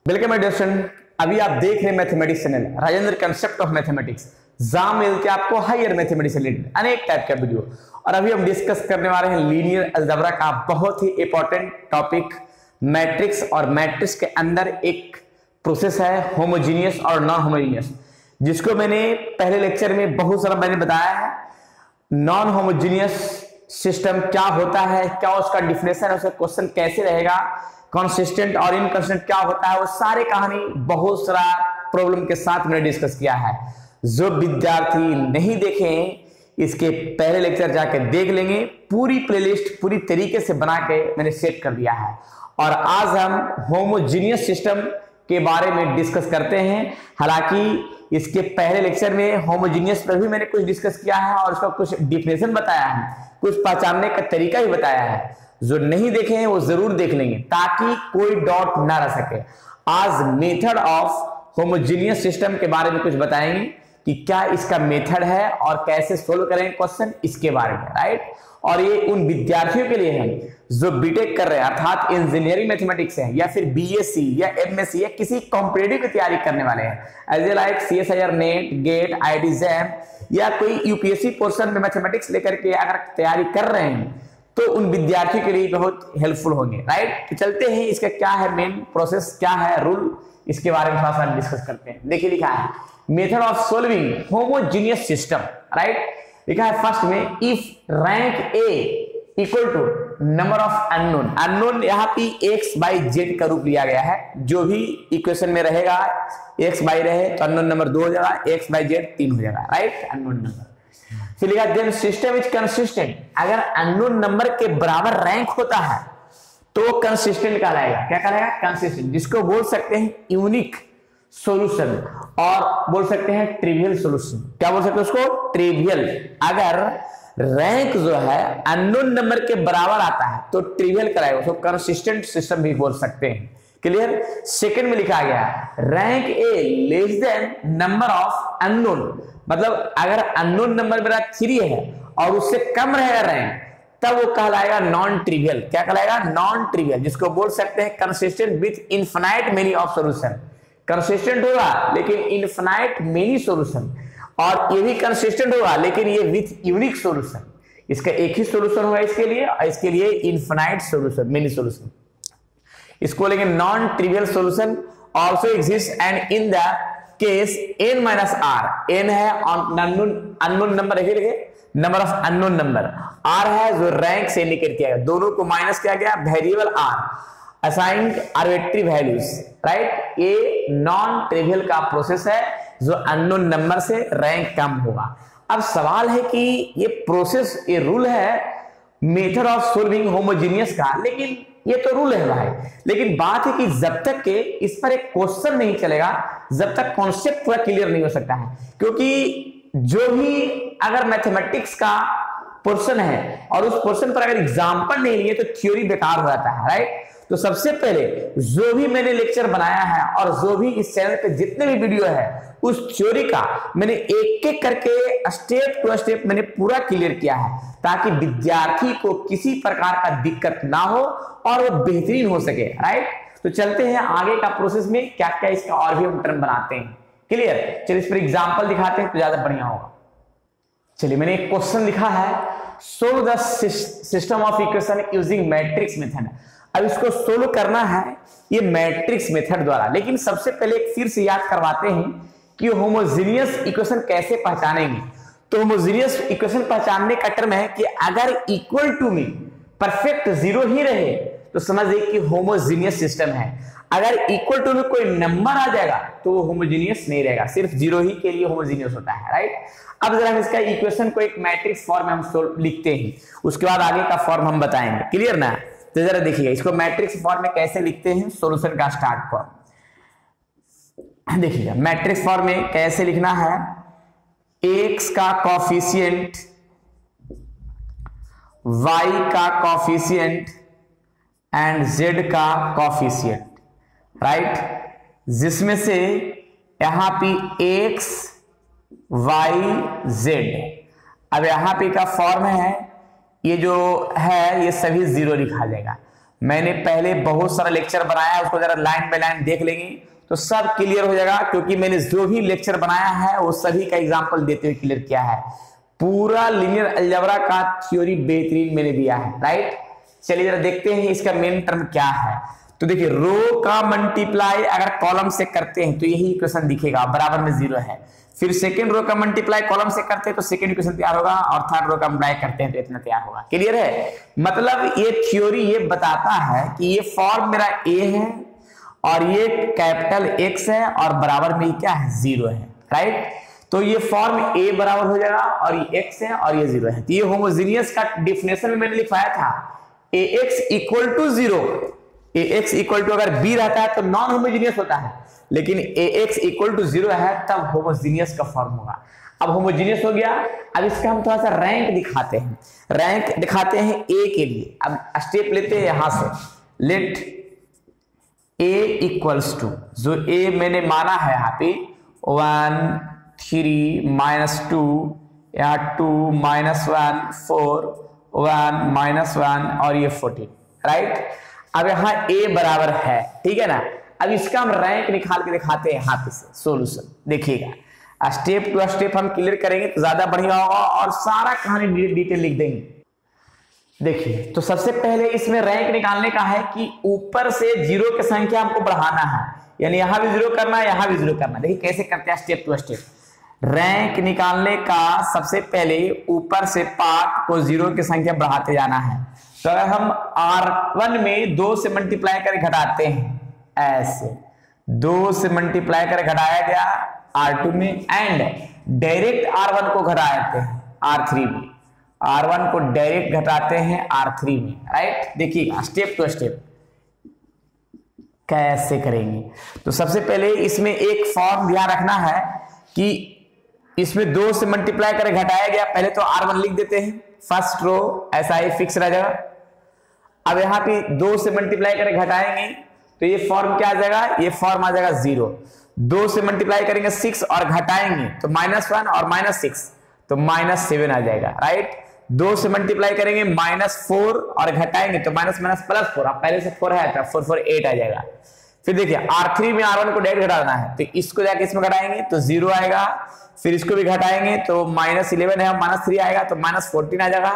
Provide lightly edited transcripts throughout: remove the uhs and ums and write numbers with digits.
Welcome my dear student. अभी आप देख रहे हैं mathematics channel Rajendra concept of mathematics. Exam मिलते आपको हायर मैथमेटिक्स से रिलेटेड अनेक टाइप का वीडियो, और अभी हम डिस्कस करने वाले हैं लीनियर अलजेब्रा का बहुत ही इंपॉर्टेंट टॉपिक मैट्रिक्स। और मैट्रिक्स के अंदर एक प्रोसेस है होमोजीनियस और नॉन होमोजीनियस, जिसको मैंने पहले लेक्चर में बहुत सारा मैंने बताया है। नॉन होमोजीनियस सिस्टम क्या होता है, क्या उसका डिफिनेशन है, उसका क्वेश्चन कैसे रहेगा, कंसिस्टेंट और इनकंसिस्टेंट क्या होता है, वो सारे कहानी बहुत सारा प्रॉब्लम के साथ मैंने डिस्कस किया है। जो विद्यार्थी नहीं देखें इसके पहले लेक्चर जाके देख लेंगे। पूरी प्लेलिस्ट पूरी तरीके से बना के मैंने सेट कर दिया है। और आज हम होमोजीनियस सिस्टम के बारे में डिस्कस करते हैं। हालांकि इसके पहले लेक्चर में होमोजीनियस पर भी मैंने कुछ डिस्कस किया है और उसका कुछ डिफिनेशन बताया है, कुछ पहचानने का तरीका ही बताया है। जो नहीं देखे हैं वो जरूर देख लेंगे ताकि कोई डाउट ना रह सके। आज मेथड ऑफ होमोजीनियस सिस्टम के बारे में कुछ बताएंगे कि क्या इसका मेथड है और कैसे सोल्व करेंगे क्वेश्चन, इसके बारे में, राइट। और ये उन विद्यार्थियों के लिए है जो बीटेक कर रहे हैं, अर्थात इंजीनियरिंग मैथमेटिक्स है या फिर बीएससी या एमएससी या किसी कॉम्पिटिटिव की तैयारी करने वाले हैं, as a like CSIR, NET, GATE, IIT JAM या कोई यूपीएससी पोर्शन में मैथमेटिक्स लेकर के अगर तैयारी कर रहे हैं तो उन विद्यार्थियों के लिए बहुत हेल्पफुल होंगे, राइट। तो चलते हैं, इसका क्या है मेन प्रोसेस, क्या है रूल, इसके बारे में थोड़ा सा डिस्कस करते हैं। देखिए लिखा है method of solving homogeneous system, right. लिखा है फर्स्ट में if rank A equal to number of unknown. Unknown यहाँ पे x बाई जेड का रूप लिया गया है। जो भी इक्वेशन में रहेगा x बाई रहे तो अननोन नंबर 2 हो जाएगा, x बाई जेड 3 हो जाएगा, राइट, अननोन नंबर। फिर लिखा देन सिस्टम इज कंसिस्टेंट। अगर अननोन नंबर के बराबर रैंक होता है तो कंसिस्टेंट कहलाएगा। क्या कहलाएगा? कंसिस्टेंट, जिसको बोल सकते हैं यूनिक सॉल्यूशन और बोल सकते हैं ट्रिवियल सॉल्यूशन। क्या बोल सकते हैं उसको? ट्रिवियल। अगर रैंक जो है अननोन नंबर के बराबर आता है तो ट्रिवियल कराएगा, उसको कंसिस्टेंट सिस्टम भी बोल सकते हैं। क्लियर। सेकंड में लिखा गया rank A less than number of unknown, मतलब अगर अननोन नंबर मेरा 3 है और उससे कम रहेगा रैंक तब वो कहलाएगा नॉन ट्रिवियल। क्या कहलाएगा? नॉन ट्रिवियल, जिसको बोल सकते हैं consistent with infinite many of solution. Consistent होगा लेकिन इनफिनाइट मेनी सॉल्यूशन, और ये भी कंसिस्टेंट होगा लेकिन ये विथ यूनिक सॉल्यूशन। इसका एक ही सॉल्यूशन होगा इसके लिए, और इसके लिए इनफिनाइट सॉल्यूशन, मेनी सॉल्यूशन। इसको लेकिन non trivial solution also exist and in the case n minus R. n है unknown number, number of unknown number, r है जो रैंक से इंडिकेट किया गया, दोनों को माइनस किया गया, variable r assigned arbitrary values, right. ये नॉन ट्रिवियल का प्रोसेस है जो अननोन नंबर से रैंक कम होगा। अब सवाल है कि ये प्रोसेस, ये रूल है मेथड ऑफ सोल्विंग होमोजीनियस का, लेकिन ये तो रूल है भाई, लेकिन बात है कि जब तक के इस पर एक क्वेश्चन नहीं चलेगा, जब तक कॉन्सेप्ट पूरा क्लियर नहीं हो सकता है। क्योंकि जो भी अगर मैथमेटिक्स का पोर्शन है और उस पोर्शन पर अगर एग्जांपल नहीं लिए तो थ्योरी बेकार हो जाता है, राइट। तो सबसे पहले जो भी मैंने लेक्चर बनाया है और जो भी इस चैनल पे जितने भी वीडियो है उस थ्योरी का मैंने एक एक करके स्टेप टू स्टेप मैंने पूरा क्लियर किया है, ताकि विद्यार्थी को किसी प्रकार का दिक्कत ना हो और वो बेहतरीन हो सके, राइट। तो चलते हैं आगे का प्रोसेस में, क्या क्या इसका और भी हम टर्म बनाते हैं। क्लियर। चलिए इस पर एग्जांपल दिखाते हैं तो ज्यादा बढ़िया होगा। चलिए मैंने एक क्वेश्चन लिखा है, solve the system of equation using matrix method. अब इसको सोल्व करना है ये मैट्रिक्स मेथड द्वारा, लेकिन सबसे पहले एक फिर से याद करवाते हैं कि होमोजीनियस इक्वेशन कैसे पहचानेंगे। तो होमोजीनियस इक्वेशन पहचानने का टर्म है कि अगर इक्वल टू में परफेक्ट 0 ही रहे तो समझिए कि होमोजीनियस सिस्टम है। अगर इक्वल टू में कोई नंबर आ जाएगा तो वो होमोजीनियस नहीं रहेगा, सिर्फ 0 ही के लिए होमोजीनियस होता है, राइट। अब जरा हम इसका इक्वेशन को एक मैट्रिक्स फॉर्म में हम लिखते हैं, उसके बाद आगे का फॉर्म हम बताएंगे। क्लियर ना? तो जरा देखिए इसको मैट्रिक्स फॉर्म में कैसे लिखते हैं, सॉल्यूशन का स्टार्ट फॉर्म देखिएगा। मैट्रिक्स फॉर्म में कैसे लिखना है, x का कॉफिशिएंट, y का कॉफिशिएंट एंड z का कॉफिशिएंट, राइट। जिसमें से यहां पे x y z, अब यहां पे का फॉर्म है ये जो है ये सभी 0 लिखा जाएगा। मैंने पहले बहुत सारा लेक्चर बनाया है, उसको जरा लाइन बाय लाइन देख लेंगे तो सब क्लियर हो जाएगा, क्योंकि मैंने जो भी लेक्चर बनाया है वो सभी का एग्जांपल देते हुए क्लियर किया है। पूरा लीनियर अलजेब्रा का थ्योरी बेहतरीन मैंने दिया है, राइट। चलिए जरा देखते हैं इसका मेन टर्म क्या है। तो देखिए रो का मल्टीप्लाई अगर कॉलम से करते हैं तो यही इक्वेशन दिखेगा, बराबर में 0 है। फिर सेकंड रो का मल्टीप्लाई कॉलम से करते हैं तो सेकंड इक्वेशन तैयार होगा, और थर्ड रो का मल्टीप्लाई करते हैं तो इतना तैयार होगा। क्लियर है? मतलब ये थ्योरी ये बताता है कि ये फॉर्म मेरा ए है और ये कैपिटल एक्स है और बराबर में क्या है 0 है, राइट। तो ये फॉर्म ए बराबर हो जाएगा और ये एक्स है और ये 0 है। तो ये होमोजेनियस का डिफिनेशन में मैंने लिखवाया था A X equal to 0। A X equal to अगर बी रहता है तो नॉन होमोजेनियस होता है, लेकिन ए एक्स इक्वल टू 0 है तब होमोजेनियस का फॉर्म होगा। अब होमोजेनियस हो गया, अब इसका हम थोड़ा सा रैंक दिखाते हैं। रैंक दिखाते हैं ए के लिए। अब स्टेप लेते हैं यहां से, लेट ए इक्वल्स टू, जो ए मैंने माना है यहाँ पे 1 3 -2 या 2 -1 4 1 -1 और ये 14, राइट। अब यहाँ ए बराबर है, ठीक है ना। अब इसका हम रैंक निकाल के दिखाते हैं यहाँ पे से सोल्यूशन। देखिएगा स्टेप टू स्टेप हम क्लियर करेंगे तो ज्यादा बढ़िया होगा और सारा कहानी डिटेल लिख देंगे। देखिए तो सबसे पहले इसमें रैंक निकालने का है कि ऊपर से 0 की संख्या हमको बढ़ाना है, यानी यहां भी 0 करना है, यहां भी 0 करना है। देखिए कैसे करते हैं स्टेप टू स्टेप। रैंक निकालने का सबसे पहले ऊपर से पार्ट को 0 की संख्या बढ़ाते जाना है। तो अगर हम R1 में 2 से मल्टीप्लाई कर घटाते हैं, ऐसे 2 से मल्टीप्लाई कर घटाया गया R2 में, एंड डायरेक्ट R1 को घटाते हैं R3 में, R1 को डायरेक्ट घटाते हैं R3 में, राइट। देखिएगा स्टेप टू स्टेप कैसे करेंगे। तो सबसे पहले इसमें एक फॉर्म ध्यान रखना है कि इसमें 2 से मल्टीप्लाई कर घटाया गया, पहले तो R1 लिख देते हैं, फर्स्ट रो ऐसा ही फिक्स रह जाएगा। अब यहाँ पे 2 से मल्टीप्लाई कर घटाएंगे तो ये फॉर्म क्या आ जाएगा, ये फॉर्म आ जाएगा 0। 2 से मल्टीप्लाई करेंगे 6 और घटाएंगे तो -1 और -6 तो -7 आ जाएगा, राइट। 2 से मल्टीप्लाई करेंगे -4 और घटाएंगे तो -+4, अब पहले से 4 है तो 4 4 8 आ जाएगा। फिर देखिए R3 में R1 को डायरेक्ट घटाना है तो इसको जाके इसमें घटाएंगे तो 0 आएगा। फिर इसको भी घटाएंगे तो -11 है, -3 आएगा तो -14 आ जाएगा।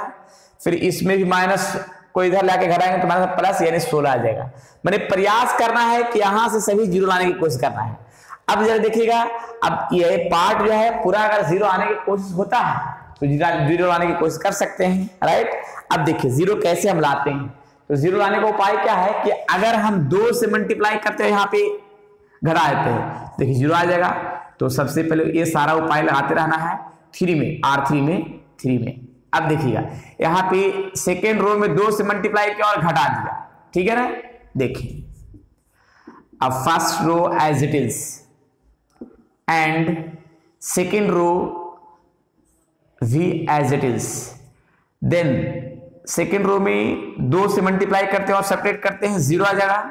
फिर इसमें भी माइनस को इधर लाके घटाएंगे तो प्लस यानी 16 आ जाएगा। मैंने प्रयास करना है कि यहां से सभी 0 लाने की कोशिश करना है। अब जरा देखिएगा, अब ये पार्ट जो है पूरा अगर 0 आने की कोशिश होता है तो 0 लाने की कोशिश कर सकते हैं, राइट। अब देखिए 0 कैसे हम लाते हैं। तो 0 लाने का उपाय क्या है कि अगर हम 2 से मल्टीप्लाई करते हैं, यहाँ पे घटा देते हैं, देखिए 0 आ जाएगा। तो सबसे पहले ये सारा उपाय लगाते रहना है 3 में, R3 में 3 में। अब देखिएगा यहाँ पे सेकेंड रो में 2 से मल्टीप्लाई किया और घटा दिया, ठीक है ना। देखिए अब first row as it is and second row भी as it is, then second row में 2 से मल्टीप्लाई करते हैं और सेपरेट करते हैं, 0 आ जाएगा।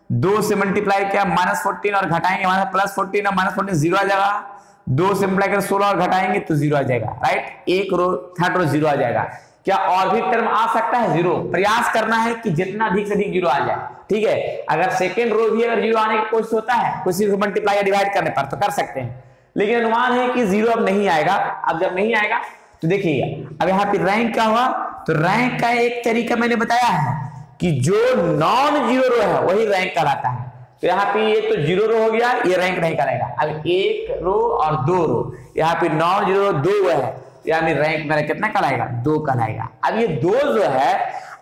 2 से मल्टीप्लाई किया -14 और घटाएंगे +14 और -14 0 आ जाएगा। 2 से मल्टीप्लाई कर 16 और घटाएंगे तो 0 आ जाएगा, राइट। एक रो थर्ड रो 0 आ जाएगा। क्या और भी टर्म आ सकता है 0? प्रयास करना है कि जितना अधिक से अधिक 0 आ जाए, ठीक है। अगर सेकेंड रो भी अगर 0 आने की कोशिश होता है किसी को मल्टीप्लाई या डिवाइड करने पर तो कर सकते हैं, लेकिन अनुमान है कि 0 अब नहीं आएगा। अब जब नहीं आएगा तो देखिएगा अब यहाँ पे रैंक क्या हुआ। तो रैंक का एक तरीका मैंने बताया है कि जो नॉन 0 रो है वही रैंक कहलाता है। तो यहाँ पे ये तो 0 रो हो गया, ये रैंक नहीं करेगा। अब 1 रो और 2 रो, यहाँ पे नॉन 0 रो 2 है, यानी रैंक मेरा कितना कहलाएगा 2 कहलाएगा। अब ये 2 जो है,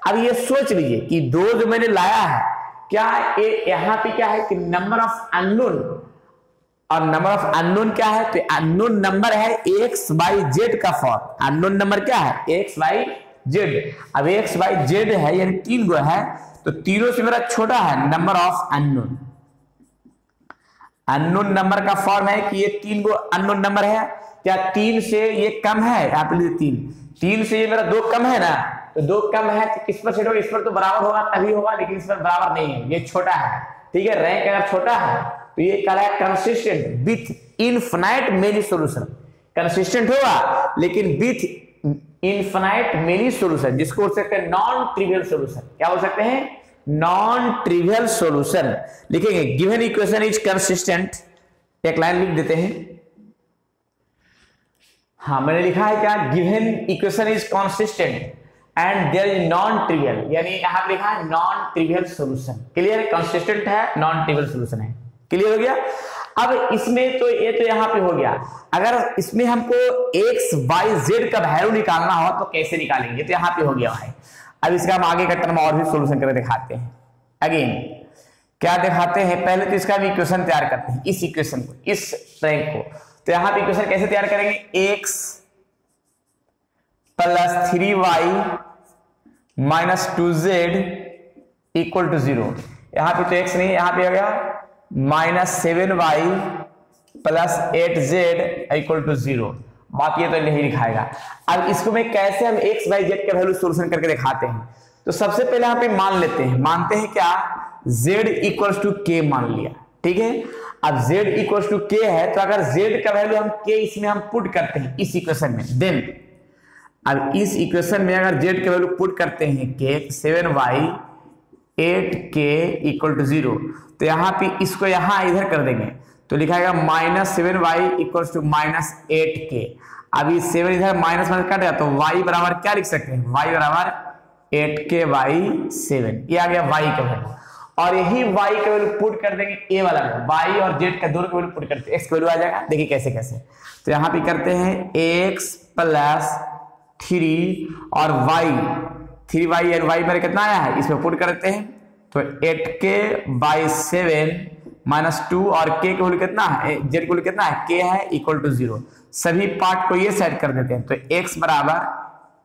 अब ये सोच लीजिए कि 2 जो मैंने लाया है, क्या यहाँ पे क्या है कि नंबर ऑफ अननोन, और नंबर ऑफ अननोन क्या है, तो अननोन नंबर है XYZ का फॉर्म। अननोन नंबर क्या है XYZ। अब XYZ है यानी 3 गो है, तो तीनों से मेरा छोटा है number of unknown. Unknown number का फॉर्म है कि ये 3 गो अननोन नंबर है। क्या 3 से ये कम है, यहाँ पे 3 से ये मेरा 2 कम है ना, तो 2 कम है तो किस पर सेट होगा, इस पर तो बराबर होगा तभी होगा, लेकिन इस पर बराबर नहीं है, ये छोटा है, ठीक है। रैंक अगर छोटा है तो ये कहलाएगा consistent with infinite many solution. Consistent होगा लेकिन विथ इनफिनाइट मेनी सॉल्यूशन, जिसको बोल सकते हैं नॉन ट्रिवियल सॉल्यूशन। क्या बोल सकते हैं, नॉन ट्रिवियल सॉल्यूशन लिखेंगे। गिवन इक्वेशन इज कंसिस्टेंट, एक लाइन लिख देते हैं। हाँ मैंने लिखा है क्या, given equation is consistent and there is non trivial, यानी यहां पे लिखा है नॉन ट्रिवियल सॉल्यूशन। क्लियर है, कंसिस्टेंट है, नॉन ट्रिवियल सॉल्यूशन है। क्लियर हो गया। अब इसमें तो ये तो यहां पे हो गया, अगर इसमें हमको x y z का वैल्यू निकालना हो तो कैसे निकालेंगे, तो यहां पे हो गया है। अब इसका हम आगे का टर्म और भी सॉल्यूशन करके दिखाते हैं। अगेन क्या दिखाते हैं, पहले तो इसका भी इक्वेशन तैयार करते हैं, इस इक्वेशन को, इस रैंक को। तो यहां पे इक्वेशन कैसे तैयार करेंगे, x plus 3y minus 2z equal to 0। यहां पे तो x नहीं, यहां पे आ गया minus 7y plus 8z equal to 0। बाकी ये तो नहीं लिखाएगा। अब इसको मैं कैसे हम x y z का वैल्यू सॉल्यूशन करके दिखाते हैं। तो सबसे पहले यहाँ पे मान लेते हैं, मानते हैं क्या, z इक्वल्स टू k मान लिया। ठीक है, अब z इक्वल्स टू k है, तो अगर z का वैल्यू हम k इसमें हम पुट करते हैं इस इक्वेशन में, देन अब इस इक्वेशन में अगर z का वैल्यू पुट करते हैं k, 7y 8k equal to 0, तो यहाँ पे इसको यहाँ इधर कर देंगे तो लिखाएगा minus 7y equal to minus 8k। अभी 7 इधर माइनस माइनस कट गया तो y बराबर क्या लिख सकते हैं, y बराबर 8k/7, ये आ गया y का वैल्यू। और यही y का वैल्यू पुट कर देंगे a वाला में, y और z का दोनों का वैल्यू पुट करते हैं, x का वैल्यू आ जाएगा। देखिए कैसे कैसे, तो यहाँ पे करते हैं x प्लस 3 और y, 3y और y मेरे कितना आया है, इसमें पुट करते हैं तो 8k/7 माइनस 2 और k का वैल्यू कितना है, z का वैल्यू कितना है, k है इक्वल टू 0। सभी पार्ट को ये सेट कर देते हैं, तो x बराबर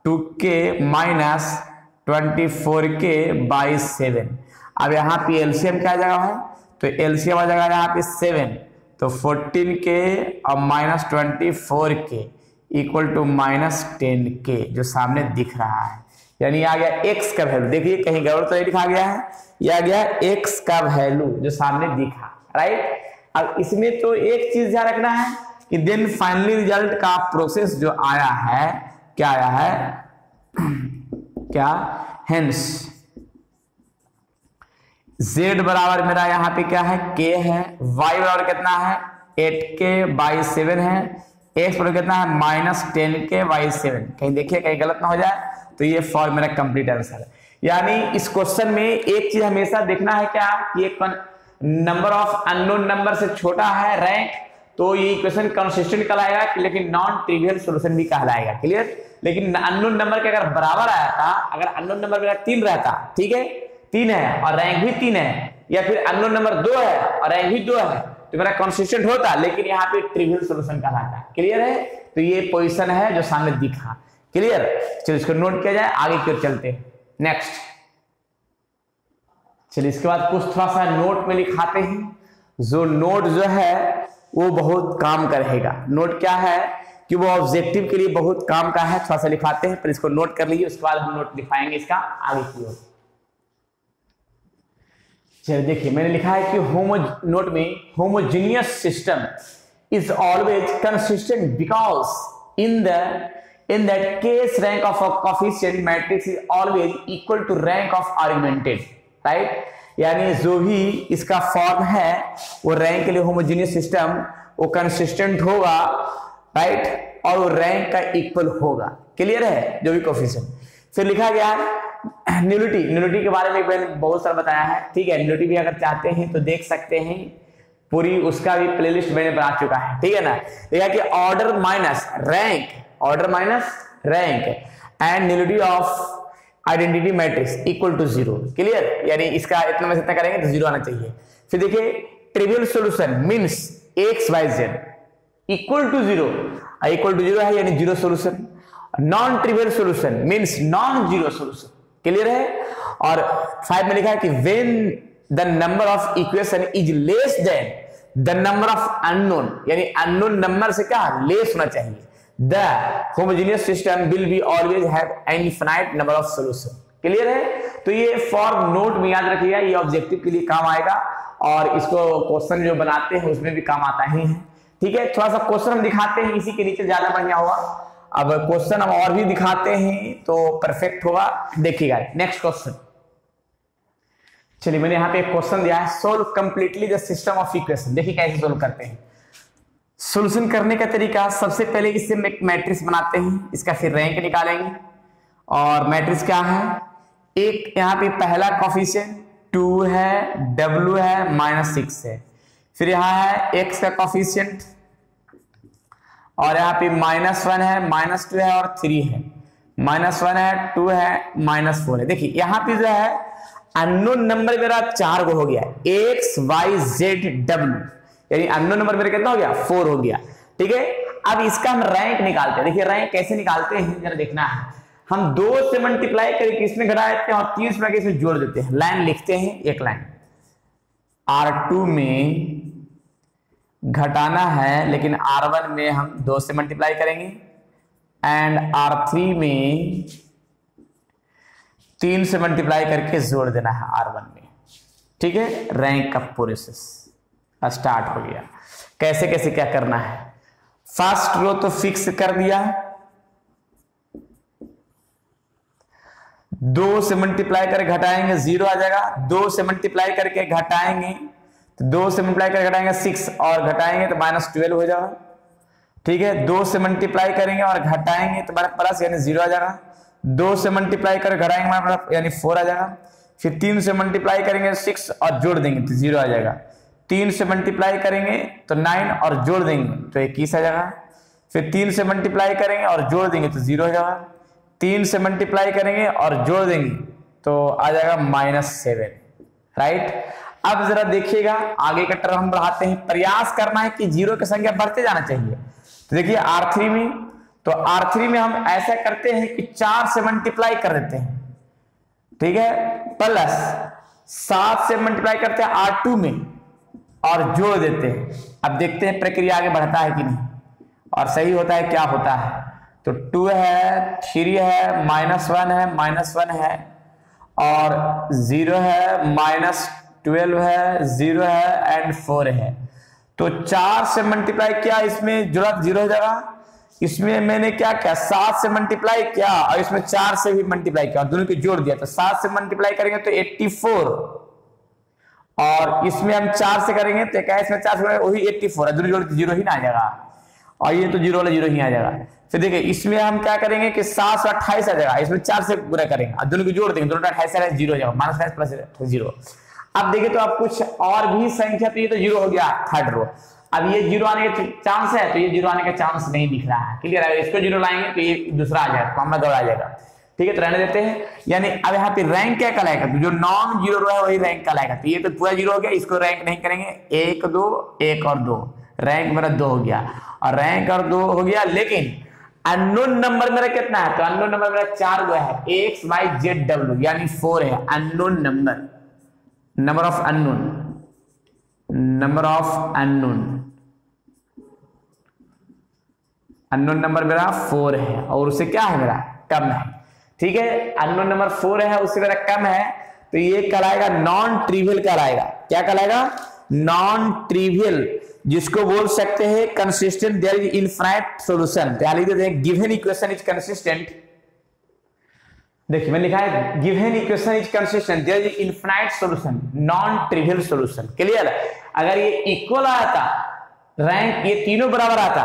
2k माइनस 24k/7। अब यहाँ पे एलसीएम क्या जगह है, तो एलसीएम आ जाएगा यहाँ पे 7, तो 14k और minus 24k equal to minus 10k जो सामने दिख रहा है, यानी आ गया x का वैल्यू। देखिए कहीं गड़बड़ तो नहीं लिखा गया है, यह आ गया x का वैल्यू जो सामने दिखा, राइट। अब इसमें तो एक चीज ध्यान रखना है कि देन फाइनली रिजल्ट का प्रोसेस जो आया है, क्या आया है, क्या, हेंस z बराबर मेरा यहाँ पे क्या है, k है, y बराबर कितना है 8k/7 है, x बराबर कितना है माइनस 10k/7। कहीं देखिए कहीं गलत ना हो जाए, तो ये फॉर्म मेरा कंप्लीट आंसर है। यानी इस क्वेश्चन में एक चीज हमेशा देखना है क्या, कि एक नंबर ऑफ अननोन नंबर से छोटा है रैंक, तो ये इक्वेशन कंसिस्टेंट कहलाएगा, लेकिन नॉन ट्रिवियल सॉल्यूशन भी कहलाएगा। क्लियर। लेकिन अननोन नंबर के अगर बराबर आया था, अगर अननोन नंबर मेरा 3 रहता, ठीक है 3 है और रैंक भी 3 है, या फिर अननोन नंबर 2 है और रैंक भी 2 है, तो मेरा कंसिस्टेंट होता, लेकिन यहाँ पे ट्रिवियल सॉल्यूशन कहलाता। क्लियर है, तो ये पोजीशन है जो सामने दिखा। क्लियर, चलो इसको नोट किया जाए, आगे की ओर चलते हैं। नेक्स्ट, चलिए इसके बाद कुछ थोड़ा सा नोट में लिखाते हैं, जो नोट जो है वो बहुत काम करेगा। नोट क्या है कि वो ऑब्जेक्टिव के लिए बहुत काम का है, थोड़ा सा लिखाते हैं, पर इसको नोट कर लीजिए, उसके बाद हम नोट लिखाएंगे इसका आगे की ओर। चलिए देखिए मैंने लिखा है कि नोट में homogeneous system is always consistent because in that case rank of a coefficient matrix is always equal to rank of augmented, right। यानी जो भी इसका फॉर्म है वो रैंक के लिए होमोजेनियस सिस्टम वो कंसिस्टेंट होगा, राइट, और वो रैंक का इक्वल होगा। क्लियर है, जो भी कोएफिशिएंट। फिर लिखा गया न्यूलिटी, न्यूलिटी के बारे में मैंने बहुत सारा बताया है, ठीक है। न्यूलिटी भी अगर चाहते हैं तो देख सकते हैं, पूरी उसका भी प्लेलिस्ट मैंने बना चुका है, ठीक है ना। देखा कि order minus rank, order minus rank and nullity of identity matrix equal to 0। Clear, यानी इसका इतना में इतना करेंगे तो 0 आना चाहिए। फिर देखिए trivial solution means x y z equal to 0, equal to 0 है यानी 0 solution. Non trivial solution means non 0 solution. Clear है। और 5 में लिखा है कि when the number of equation is less than the number of unknown, यानी अननोन नंबर से क्या लेस होना चाहिए, the homogeneous system will be always have an infinite number of solution. Clear है। तो ये फॉर्म नोट में याद रखिएगा, ये ऑब्जेक्टिव के लिए काम आएगा और इसको क्वेश्चन जो बनाते हैं उसमें भी काम आता ही है, ठीक है। थोड़ा सा क्वेश्चन हम दिखाते हैं इसी के नीचे, ज्यादा बढ़िया होगा। अब क्वेश्चन हम और भी दिखाते हैं तो परफेक्ट होगा। देखिएगा नेक्स्ट क्वेश्चन, चलिए मैंने यहाँ पे एक क्वेश्चन दिया है, solve completely the system of equation. देखिए कैसे सोल्व करते हैं। सॉल्यूशन करने का तरीका, सबसे पहले इससे एक मैट्रिक्स बनाते हैं, इसका फिर रैंक निकालेंगे। और मैट्रिक्स क्या है, एक यहाँ पे पहला कोफिशिएंट 2 है, W है, -6 है। फिर यहाँ है x का कोफिशिएंट और यहाँ पे -1 है, -2 है और 3 है। -1 है, 2 है, -4 है। देखिए यहाँ पे जो है अननोन नंबर मेरा 4 को हो गया, x y z w, यानी अननोन नंबर मेरा कितना हो गया, 4 हो गया। ठीक है, अब इसका हम रैंक निकालते हैं। देखिए रैंक कैसे निकालते हैं जरा देखना है। हम 2 से मल्टीप्लाई करके इसमें घटा देते हैं और 3 से इसमें जोड़ देते हैं। लाइन लिखते हैं, एक लाइन R2 में घटाना है, लेकिन R1 में हम 2 से मल्टीप्लाई करेंगे एंड R3 में 3 से मल्टीप्लाई करके जोड़ देना है R1 में। ठीक है, रैंक का प्रोसेस स्टार्ट हो गया। कैसे कैसे क्या करना है, फर्स्ट रो तो फिक्स कर दिया, 2 से मल्टीप्लाई करके घटाएंगे 0 आ जाएगा, 2 से मल्टीप्लाई करके घटाएंगे तो 2 से मल्टीप्लाई करके घटाएंगे 6 और घटाएंगे तो -12 हो जाएगा। ठीक है, 2 से मल्टीप्लाई करेंगे और घटाएंगे तो प्लस यानी 0 आ जाएगा, 2 से मल्टीप्लाई कर घटाएंगे यानी 4 आ जाएगा। फिर 3 से मल्टीप्लाई करेंगे 6 और जोड़ देंगे तो 0 आ जाएगा। 3 से मल्टीप्लाई करेंगे तो 9 और जोड़ देंगे तो 21 आ जाएगा। फिर 3 से मल्टीप्लाई करेंगे और जोड़ देंगे तो 0 हो जाएगा। 3 से मल्टीप्लाई करेंगे और जोड़ देंगे तो आ जाएगा -7। राइट, अब जरा देखिएगा आगे का टर्म हम बढ़ाते हैं। प्रयास करना है कि 0 की संख्या बढ़ते जाना चाहिए। तो देखिए R3 में, तो R3 में हम ऐसा करते हैं कि 4 से मल्टीप्लाई कर देते हैं। ठीक है, प्लस 7 से मल्टीप्लाई करते हैं R2 में और जोड़ देते हैं। अब देखते हैं प्रक्रिया आगे बढ़ता है कि नहीं और सही होता है क्या होता है। तो 2 है, 3 है, -1 है, -1 है और 0 है, -12 है, 0 है एंड 4 है। तो 4 से मल्टीप्लाई किया, इसमें जुड़ा 0 हो जाएगा। इसमें मैंने क्या किया, 7 से मल्टीप्लाई किया और इसमें 4 से भी मल्टीप्लाई किया, दोनों को जोड़ दिया। तो 7 से मल्टीप्लाई करेंगे तो 84 और इसमें हम 4 से करेंगे तो 21 में 4 से वही 84 है, दोनों जोड़ 0 ही ना आ जाएगा और ये तो 0 वाला 0 ही आ जाएगा। फिर देखिए इसमें हम क्या करेंगे कि 7 से 28 आ जाएगा, इसमें 4 से पूरा करेंगे और दोनों को जोड़ देंगे, दोनों 28 से 0 हो जाएगा, -28 प्लस 0। अब देखिए तो अब कुछ और भी संख्या, तो ये तो 0 हो गया थर्ड रो। अब ये 0 आने के चांस है, तो ये 0 आने का चांस नहीं दिख रहा है। क्लियर है, इसको 0 लाएंगे तो ये दूसरा आ जाएगा, कॉमन दौड़ आ जाएगा। ठीक है, तो रहने देते हैं। यानी अब यहाँ पे रैंक क्या कहलाएगा, तो जो नॉन 0 रो है वही रैंक कहलाएगा। तो ये तो पूरा 0 हो गया, इसको रैंक नहीं करेंगे। 1 2 1 और 2, रैंक मेरा 2 हो गया और रैंक और 2 हो गया। लेकिन अननोन नंबर मेरा कितना है, तो अननोन नंबर मेरा 4 गो है, x y z w यानी 4 है unknown number. Number of unknown, number of unknown, unknown number मेरा 4 है और उससे क्या है मेरा कम है। ठीक है, अननोन नंबर 4 है, उससे मेरा कम है, तो ये कहलाएगा नॉन ट्रिवियल कहलाएगा। क्या कहलाएगा, नॉन ट्रिवियल, जिसको बोल सकते हैं consistent, there is infinite solution. तो लिख देते हैं गिवन इक्वेशन इज कंसिस्टेंट। देखिए मैंने लिखा है given equation is consistent, there is infinite solution, non trivial solution. Clear, अगर ये इक्वल आता, रैंक ये तीनों बराबर आता,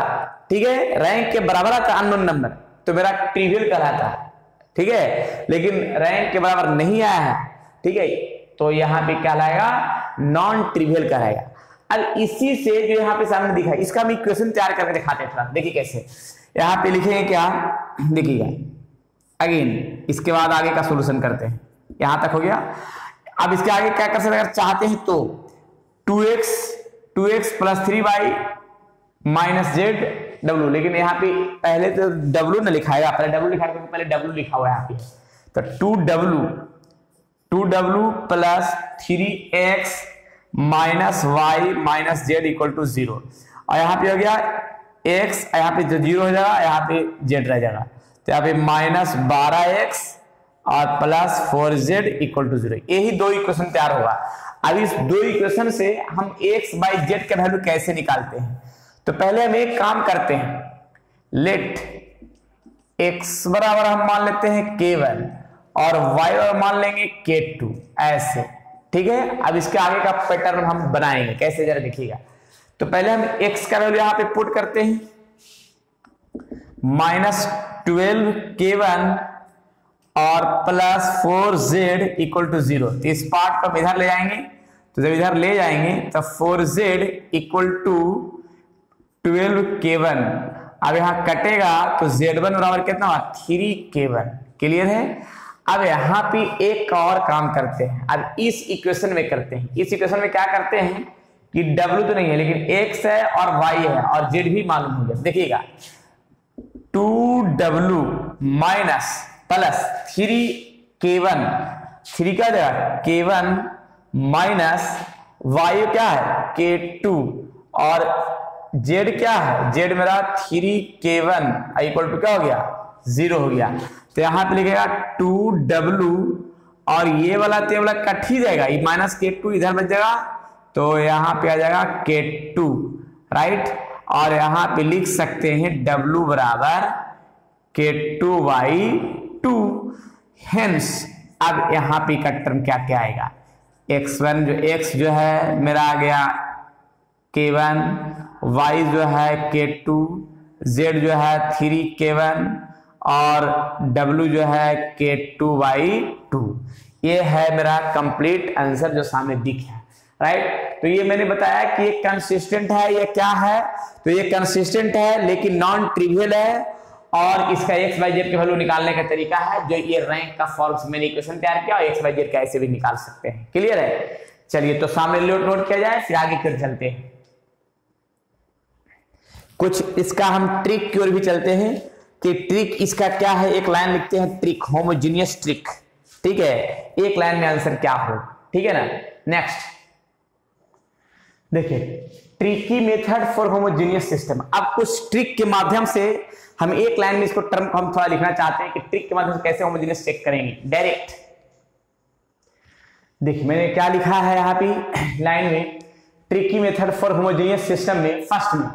ठीक है, रैंक के बराबर आता अननोन नंबर, तो मेरा ट्रिवियल कहलाता है। ठीक है, लेकिन रैंक के बराबर नहीं आया है, ठीक है, तो यहां पे क्या कहलाएगा, नॉन ट्रिवियल कहलाएगा। अब इसी से जो यहाँ पे सामने दिखा है, इसका हम इक्वेशन तैयार करके दिखाते हैं। थोड़ा देखिए कैसे, यहाँ पे लिखेंगे क्या, देखिएगा अगेन, इसके बाद आगे का सॉल्यूशन करते हैं। यहां तक हो गया। अब इसके आगे क्या कर सकते हैं, अगर चाहते हैं तो 2x plus 3y minus Z W, लेकिन यहाँ पे पहले तो डब्ल्यू न लिखाएगा, पहले डब्ल्यू लिखाएगा क्योंकि पहले डब्ल्यू लिखा हुआ है यहाँ पे। तो 2w plus 3x minus y minus Z equal to 0 और यहाँ पे हो गया x, यहाँ पे जो 0 हो जाएगा, यहाँ पे z रह जाएगा। तो यहाँ पे -12x और प्लस 4z इक्वल टू 0। यही दो इक्वेशन तैयार होगा। अब इस दो इक्वेशन से हम x बाई z का वैल्यू कैसे निकालते हैं, तो पहले हम एक काम करते हैं, लेट x बराबर हम मान लेते हैं k1 और y बराबर मान लेंगे k2, ऐसे। ठीक है, अब इसके आगे का पैटर्न हम बनाएंगे कैसे, जरा देखिएगा। तो पहले हम x का वैल्यू यहां पे पुट करते हैं, -12k1 और +4z इक्वल टू 0। तो इस पार्ट को हम इधर ले जाएंगे, तो जब इधर ले जाएंगे तो 4z इक्वल टू 12k1। अब यहां कटेगा तो z1 बराबर कितना हुआ, 3k1। क्लियर है। अब यहां पे एक और काम करते हैं, अब इस इक्वेशन में करते हैं। इस इक्वेशन में क्या करते हैं कि w तो नहीं है लेकिन x है और y है और z भी मालूम हो गया। देखिएगा 2w माइनस प्लस 3k1, 3 का जगह k1 माइनस y क्या है k2 और z क्या है, z मेरा 3k1 इक्वल टू क्या हो गया, 0 हो गया। तो यहां पे लिखेगा 2w और ये वाला तो वाला कट ही जाएगा, ये माइनस k2 इधर बच जाएगा, तो यहां पे आ जाएगा k2, राइट। और यहां पे लिख सकते हैं w बराबर k2/2। हेंस अब यहां पे का टर्म क्या क्या आएगा, x1 जो x जो है मेरा आ गया k1, y जो है k2, z जो है 3k1 और w जो है k2/2। ये है मेरा कंप्लीट आंसर जो सामने दिख है, राइट। तो ये मैंने बताया कि ये कंसिस्टेंट है, ये क्या है, तो ये कंसिस्टेंट है लेकिन नॉन ट्रिवियल है और इसका x y z के वैल्यू निकालने का तरीका है जो ये रैंक का फॉर्म से मैंने इक्वेशन तैयार किया और x y z का ऐसे भी निकाल सकते हैं। क्लियर है। चलिए तो सामने नोट किया जाए, फिर आगे फिर चलते हैं। कुछ इसका हम ट्रिक की ओर भी चलते हैं कि ट्रिक इसका क्या है। एक लाइन लिखते हैं ट्रिक, होमोजीनियस ट्रिक, ठीक है, एक लाइन में आंसर क्या हो, ठीक है ना। नेक्स्ट देखिए, tricky method for homogeneous system. अब कुछ ट्रिक के माध्यम से हम एक लाइन में इसको टर्म को हम थोड़ा लिखना चाहते हैं कि ट्रिक के माध्यम से कैसे होमोजीनियस चेक करेंगे डायरेक्ट। देखिए मैंने क्या लिखा है यहाँ पे लाइन में, tricky method for homogeneous system में फर्स्ट में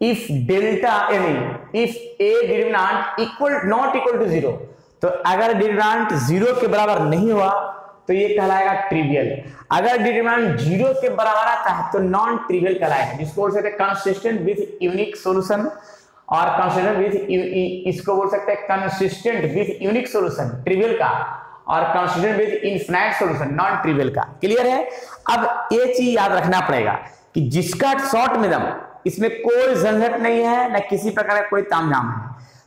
if delta if A determinant equal not equal to 0, तो अगर डिटरमिनेंट 0 के बराबर नहीं हुआ तो ये कहलाएगा ट्रिवियल। अगर डिटरमिनेंट 0 के बराबर आता है तो नॉन ट्रिवियल कहलाएगा, जिसको बोल सकते हैं कंसिस्टेंट विद यूनिक सॉल्यूशन और कंसिस्टेंट विद, इसको बोल सकते हैं consistent with unique solution trivial का और consistent with infinite solution non trivial का। क्लियर है। अब ये चीज याद रखना पड़ेगा कि जिसका शॉर्ट में दम, इसमें कोई झंझट नहीं है न किसी प्रकार का कोई तामझाम है,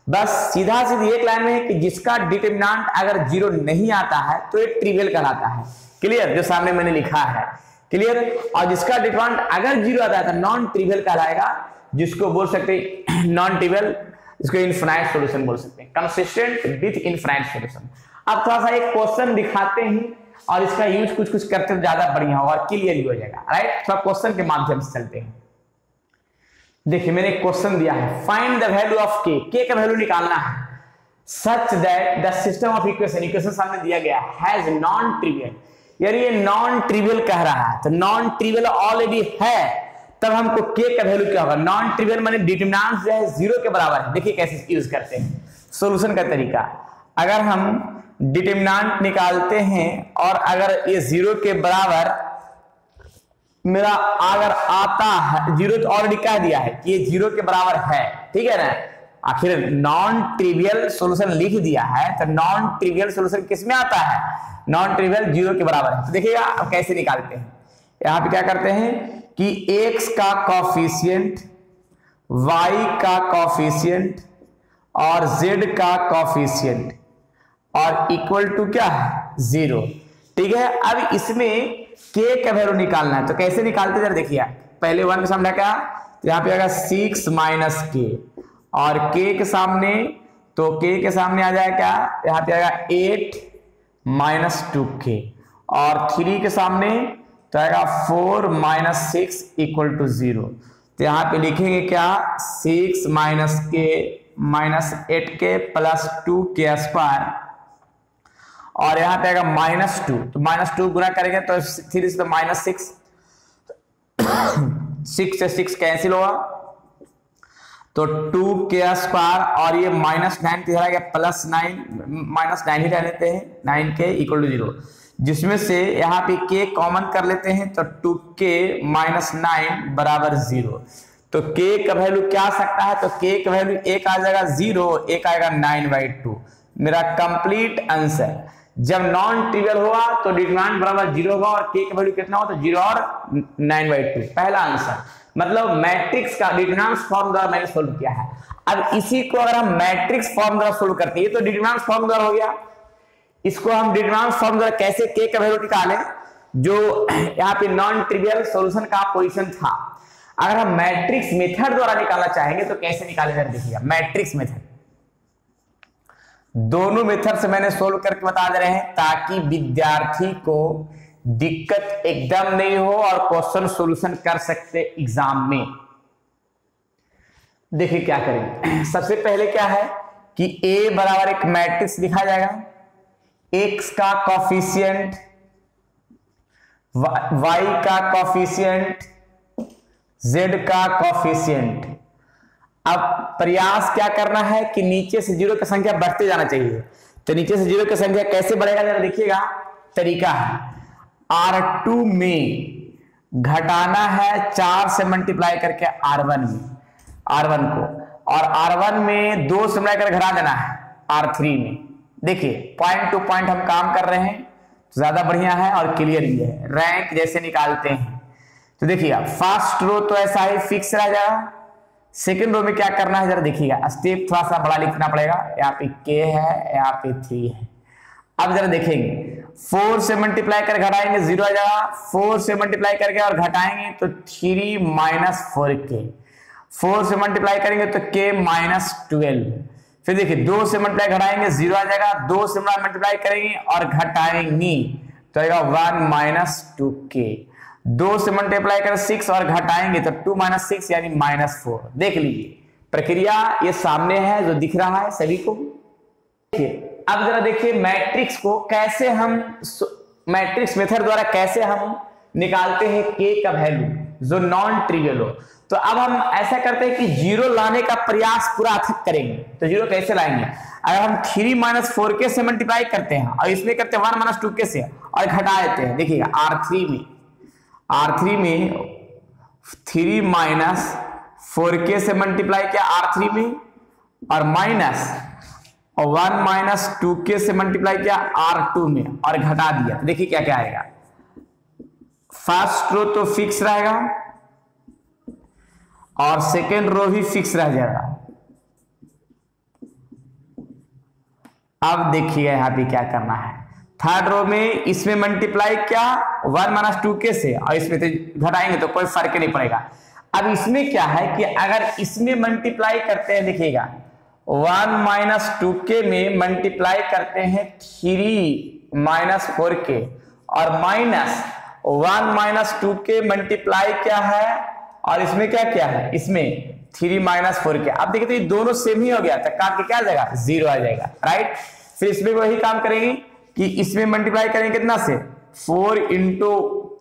बस सीधा सीधी एक लाइन में है कि जिसका डिटरमिनेंट अगर 0 नहीं आता है तो ये ट्रिवियल कहलाता है। क्लियर, जो सामने मैंने लिखा है। क्लियर। और जिसका डिटरमिनेंट अगर 0 आता है तो नॉन ट्रिवियल कहलाएगा, जिसको बोल सकते हैं नॉन ट्रिवियल, इसको इनफिनाइट सॉल्यूशन बोल सकते हैं, कंसिस्टेंट विद इनफिनाइट सॉल्यूशन। अब थोड़ा सा एक क्वेश्चन दिखाते हैं और इसका यूज कुछ कुछ करते तो ज्यादा बढ़िया होगा और क्लियर ही हो जाएगा, राइट। थोड़ा क्वेश्चन के माध्यम से चलते हैं। देखिए मैंने एक क्वेश्चन दिया है, find the value of k का वैल्यू निकालना है such that the system of equation सामने दिया गया हैज नॉन ट्रिवियल। यार ये नॉन ट्रिवियल कह रहा है, तो नॉन ट्रिवियल ऑलरेडी है, तब हमको k का वैल्यू क्या होगा, नॉन ट्रिवियल माने डिटरमिनेंट जो है 0 के बराबर है। देखिए कैसे यूज करते हैं सॉल्यूशन का तरीका। अगर हम डिटरमिनेंट निकालते हैं और अगर ये 0 के बराबर मेरा अगर आता है, 0 तो ऑलरेडी कह दिया है कि ये 0 के बराबर है, ठीक है ना। आखिर नॉन ट्रिवियल सॉल्यूशन लिख दिया है तो नॉन ट्रिवियल सॉल्यूशन किस में आता है, नॉन ट्रिवियल 0 के बराबर है। तो देखिएगा अब कैसे निकालते हैं। यहां पे क्या करते हैं कि x का कॉफिशिएंट, y का कॉफिशिएंट और z का कॉफिशिएंट और इक्वल टू क्या है 0, ठीक है। अब इसमें k का वैल्यू निकालना है, तो कैसे निकालते जरा देखिए। पहले 1 के सामने क्या, तो यहाँ पे आएगा 6 माइनस k और k के सामने, तो k के सामने आ जाएगा क्या, यहाँ पे आएगा 8 माइनस 2k और 3 के सामने तो आएगा 4 माइनस 6 इक्वल टू 0। तो यहाँ पे लिखेंगे क्या, 6 minus k minus 8k plus 2k square और यहाँ पे आएगा -2, तो -2 गुना करेंगे तो 3 से -6, 6 से 6 कैंसिल होगा तो 2k स्क्वायर और ये -9 इधर आ गया +9, -9 ही रह लेते हैं, 9k इक्वल टू 0। जिसमें से यहाँ पे k कॉमन कर लेते हैं तो 2k माइनस 9 बराबर 0। तो k का वैल्यू क्या आ सकता है, तो k का वैल्यू एक आ जाएगा 0, एक आएगा 9/2। मेरा कंप्लीट आंसर जब नॉन ट्रिवियल होगा तो डिटरमिनेंट बराबर 0 होगा और k का वैल्यू कितना हो तो 0 और 9/2। पहला आंसर मतलब मैट्रिक्स का डिटरमिनेंट फॉर्म द्वारा मैंने सोल्व किया है। अब इसी को अगर हम मैट्रिक्स फॉर्म द्वारा सोल्व करते हैं, तो डिटरमिनेंट फॉर्म द्वारा हो गया, इसको हम डिटरमिनेंट फॉर्म द्वारा कैसे k का वैल्यू निकालें, जो यहाँ पे नॉन ट्रिवियल सॉल्यूशन का पोजीशन था। अगर हम मैट्रिक्स मेथड द्वारा निकालना चाहेंगे तो कैसे निकालेंगे देखिएगा। मैट्रिक्स मेथड दोनों मेथड से मैंने सोल्व करके बता दे रहे हैं ताकि विद्यार्थी को दिक्कत एकदम नहीं हो और क्वेश्चन सॉल्यूशन कर सकते एग्जाम में। देखिए क्या करेंगे। सबसे पहले क्या है कि A बराबर एक मैट्रिक्स लिखा जाएगा, x का कॉफिशिएंट, y का कॉफिशिएंट, z का कॉफिशिएंट। अब प्रयास क्या करना है कि नीचे से जीरो की संख्या बढ़ते जाना चाहिए। तो नीचे से जीरो की संख्या कैसे बढ़ेगा जरा देखिएगा, तरीका है R2 में घटाना है 4 से मल्टीप्लाई करके R1 को, और R1 में 2 से मल्टीप्लाई कर घटा देना है R3 में। देखिए पॉइंट टू पॉइंट हम काम कर रहे हैं तो ज्यादा बढ़िया है और क्लियर भी है। रैंक जैसे निकालते हैं तो देखिएगा फर्स्ट रो तो ऐसा ही फिक्स रह जाएगा, सेकंड रो में क्या करना है जरा देखिएगा, स्टेप थोड़ा सा बड़ा लिखना पड़ेगा। यहाँ पे k है, यहाँ पे 3 है। अब जरा देखेंगे 4 से मल्टीप्लाई कर घटाएंगे 0 आ जाएगा, 4 से मल्टीप्लाई करके और घटाएंगे तो 3 माइनस 4k, 4 से मल्टीप्लाई करेंगे तो k माइनस 12। फिर देखिए 2 से मल्टीप्लाई घटाएंगे 0 आ जाएगा, 2 से मल्टीप्लाई करेंगे और घटाएंगे तो आएगा 1 माइनस 2k, 2 से मल्टीप्लाई कर 6 और घटाएंगे तो 2 माइनस 6 यानी माइनस 4। देख लीजिए प्रक्रिया ये सामने है जो दिख रहा है सभी को। देखिए अब जरा देखिए मैट्रिक्स को कैसे हम मैट्रिक्स मेथड द्वारा कैसे हम निकालते हैं k का वैल्यू जो नॉन ट्रिवियल हो। तो अब हम ऐसा करते हैं कि जीरो लाने का प्रयास पूरा अथक करेंगे। तो जीरो कैसे लाएंगे, अगर हम 3 माइनस 4k से मल्टीप्लाई करते हैं और इसमें करते हैं 1 माइनस 2k से और घटा देते हैं। देखिएगा R3 में 3 माइनस 4k से मल्टीप्लाई किया R3 में और माइनस और 1 माइनस 2k से मल्टीप्लाई किया R2 में और घटा दिया। तो देखिए क्या क्या आएगा, फर्स्ट रो तो फिक्स रहेगा और सेकेंड रो भी फिक्स रह जाएगा। अब देखिए यहाँ पे क्या करना है, थर्ड रो में इसमें मल्टीप्लाई क्या 1 माइनस 2k से और इसमें तो घटाएंगे तो कोई फर्क नहीं पड़ेगा। अब इसमें क्या है कि अगर इसमें मल्टीप्लाई करते हैं, देखिएगा 1 माइनस 2k में मल्टीप्लाई करते हैं 3 माइनस 4k और माइनस 1 माइनस 2k मल्टीप्लाई क्या है और इसमें क्या क्या है, इसमें 3 माइनस 4k। अब देखिए तो ये दोनों सेम ही हो गया, तो काट के क्या आ जाएगा 0 आ जाएगा, राइट। फिर इसमें वही काम करेंगे कि इसमें मल्टीप्लाई करेंगे कितना से 4 इंटू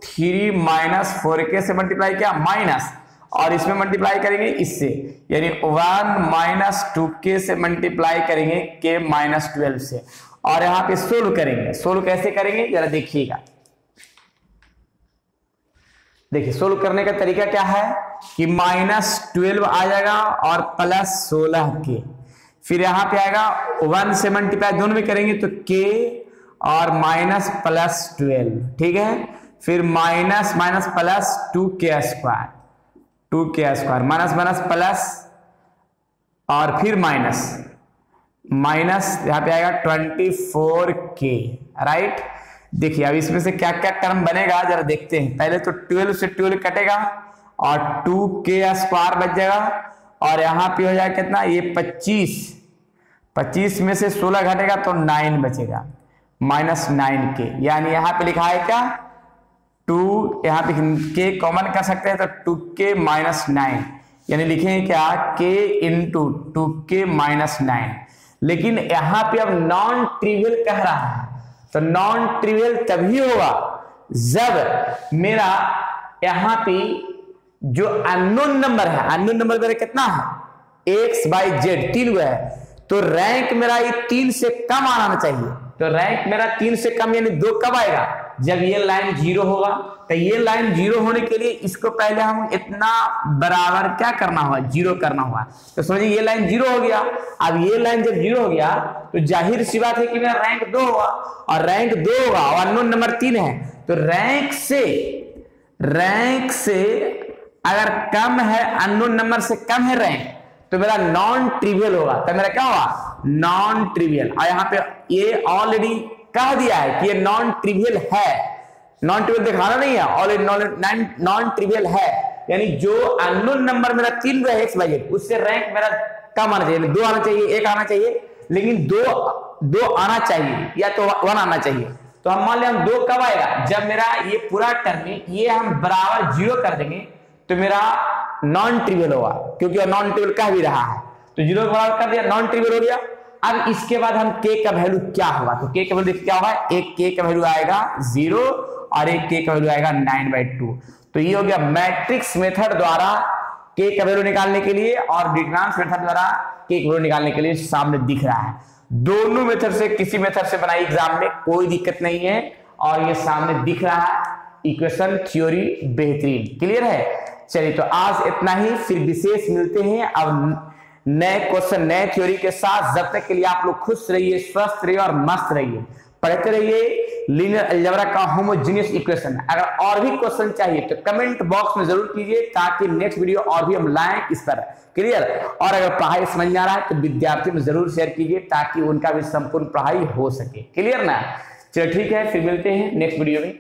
3 माइनस 4k से मल्टीप्लाई किया माइनस, और इसमें मल्टीप्लाई करेंगे इससे यानी 1 माइनस 2k से मल्टीप्लाई करेंगे k माइनस 12 से, और यहाँ पे सोल्व करेंगे। सोल्व कैसे करेंगे जरा देखिएगा। देखिए सोल्व करने का तरीका क्या है कि माइनस 12 आ जाएगा और प्लस 16k, फिर यहाँ पे आएगा 1 से मल्टीप्लाई दोनों में करेंगे तो k और माइनस प्लस 12, ठीक है। फिर minus minus plus 2k square, 2k square minus minus plus और फिर माइनस माइनस यहाँ पे आएगा 24k, राइट। देखिए अब इसमें से क्या क्या टर्म बनेगा जरा देखते हैं। पहले तो 12 से 12 कटेगा और 2k स्क्वायर बच जाएगा और यहाँ पे हो जाएगा कितना ये 25 में से 16 घटेगा तो 9 बचेगा माइनस 9k, यानी यहाँ पे लिखा है क्या 2, यहाँ पे k कॉमन कर सकते हैं तो 2k माइनस 9, यानी लिखेंगे क्या k इंटू 2k माइनस 9। लेकिन यहाँ पे अब नॉन ट्रिवियल कह रहा है, तो नॉन ट्रिवियल तभी होगा जब मेरा यहाँ पे जो अननोन नंबर है, अननोन नंबर मेरा कितना है x बाई जेड 3 है, तो रैंक मेरा ये 3 से कम आना चाहिए। तो रैंक मेरा 3 से कम यानी 2 कब आएगा, जब ये लाइन 0 होगा। तो ये लाइन 0 होने के लिए इसको पहले हम इतना बराबर क्या करना होगा, 0 करना होगा। तो समझिए ये लाइन 0 हो गया। अब ये लाइन जब 0 हो गया तो जाहिर सी बात है कि मेरा रैंक 2 होगा, और रैंक 2 होगा और अननोन नंबर 3 है। तो रैंक से अगर कम है, अननोन नंबर से कम है रैंक, तो मेरा नॉन ट्रिवियल होगा। तो मेरा क्या होगा, नॉन ट्रिवियल। और यहाँ पे ये ऑलरेडी कह दिया है कि ये नॉन ट्रिवियल है, नॉन ट्रिवियल दिखाना नहीं है, ऑलरेडी नॉन ट्रिवियल है। यानी जो अननोन नंबर मेरा 3 है एक्स वाई जेड, उससे रैंक मेरा कम आना चाहिए, 2 आना चाहिए, 1 आना चाहिए, लेकिन 2 आना चाहिए या तो 1 आना चाहिए। तो हम मान लिया हम 2 कब आएगा, जब मेरा ये पूरा टर्म ये हम बराबर 0 कर देंगे तो मेरा नॉन ट्रिवियल होगा, क्योंकि नॉन ट्रिवियल कह भी रहा है। तो 0 के बराबर कर दिया, नॉन ट्रिवियल हो गया। अब इसके बाद हम k का वैल्यू क्या होगा, तो k का वैल्यू देखिए क्या होगा, एक k का वैल्यू आएगा 0 और एक k का वैल्यू आएगा 9/2। तो ये हो गया मैट्रिक्स मेथड द्वारा k का वैल्यू निकालने के लिए, और डिटरमिनेंट मेथड द्वारा k का वैल्यू निकालने के लिए सामने दिख रहा है। दोनों मेथड से किसी मेथड से बनाई एग्जाम में कोई दिक्कत नहीं है, और ये सामने दिख रहा है, इक्वेशन थ्योरी बेहतरीन। क्लियर है। चलिए तो आज इतना ही, फिर विशेष मिलते हैं अब नए क्वेश्चन नए थ्योरी के साथ। जब तक के लिए आप लोग खुश रहिए, स्वस्थ रहिए और मस्त रहिए, पढ़ते रहिए लीनियर अलजेब्रा का होमोजेनियस इक्वेशन। अगर और भी क्वेश्चन चाहिए तो कमेंट बॉक्स में जरूर कीजिए, ताकि नेक्स्ट वीडियो और भी हम लाएं इस पर। क्लियर। और अगर पढ़ाई समझ में आ रहा है तो विद्यार्थियों में जरूर शेयर कीजिए, ताकि उनका भी संपूर्ण पढ़ाई हो सके। क्लियर ना। चलिए ठीक है, फिर मिलते हैं नेक्स्ट वीडियो में।